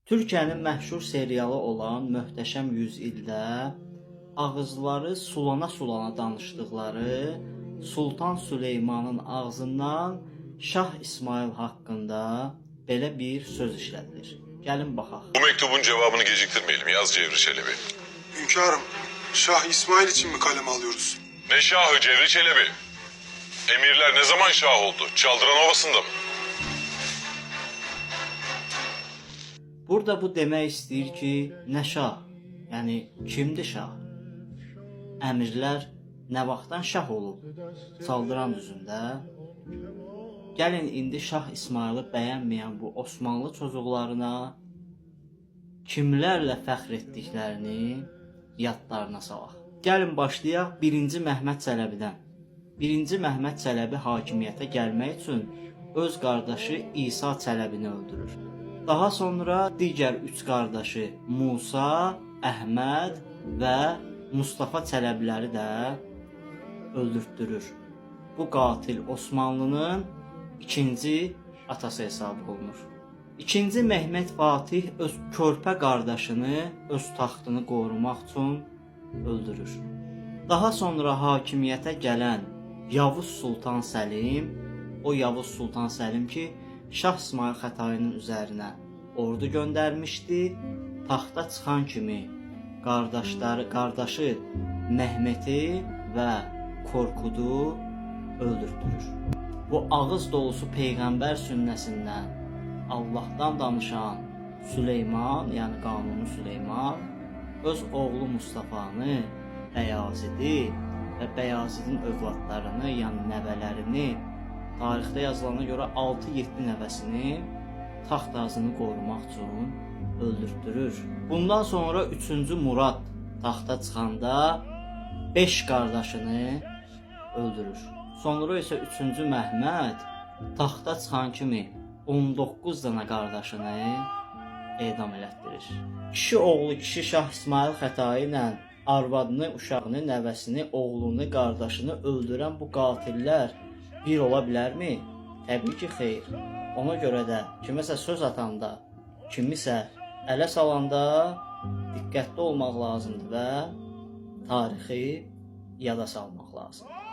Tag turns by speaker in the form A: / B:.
A: Türkiyənin məşhur serialı olan Möhtəşəm Yüzildə ağızları sulana danışdıqları Sultan Süleymanın ağzından Şah İsmail haqqında belə bir söz işlədilir. Gəlin baxaq.
B: Bu mektubun cevabını geciktirmeyelim. Yaz Cevri Çelebi.
C: Hünkârım, Şah İsmail için mi kaleme alıyoruz?
B: Ne Şahı Cevri Çelebi? Emirler ne zaman şah oldu? Çaldıran Ovası'nda mı?
A: Burada bu demək istəyir ki, nə şah? Yəni kimdir şah? Əmirlər nə vaxtdan şah olub? Çaldıran düzündə. Gəlin indi Şah İsmaili bəyənməyən bu Osmanlı çocuqlarına kimlərlə fəxr etdiklərini yadlarına salaq. Gəlin başlayaq 1-ci Məhəmməd Çələbidən. 1-ci Məhəmməd Çələbi hakimiyyətə gəlmək üçün öz qardaşı İsa Çələbini öldürür. Daha sonra digər 3 qardaşı Musa, Əhməd və Mustafa Çələbiləri də öldürtdürür. Bu qatil Osmanlının ikinci atası hesab olunur. İkinci Mehmet Fatih öz körpə qardaşını öz taxtını qorumaq üçün öldürür. Daha sonra hakimiyyətə gələn Yavuz Sultan Səlim, o Yavuz Sultan Səlim ki, Şah İsmail Xətainin üzərinə ordu göndərmişdi, taxta çıxan kimi qardaşı Məhməti və Korkudu öldürtdürür. Bu ağız dolusu Peyğəmbər sünnəsindən Allahdan danışan Süleyman, yəni Qanuni Süleyman öz oğlu Mustafanı, Bəyazidi və Bəyazidin övladlarını, yəni nəvələrini tarixdə yazılana görə 6-7 nəvəsini taxt ağzını qorumaq üçün öldürtdürür. Bundan sonra 3-cü Murad taxta çıxanda 5 qardaşını öldürür. Sonra isə 3-cü Məhəmməd taxta çıxan kimi 19 dənə qardaşını edam elətdirir. Kişi oğlu kişi Şah İsmail Xətai ilə arvadını, uşağını, nəvəsini, oğlunu, qardaşını öldürən bu qatillər bir ola bilərmi? Təbii ki, xeyr. Ona görə də kiməsə söz atanda, kimisə ələ salanda diqqətli olmaq lazımdır və tarixi yada salmaq lazımdır.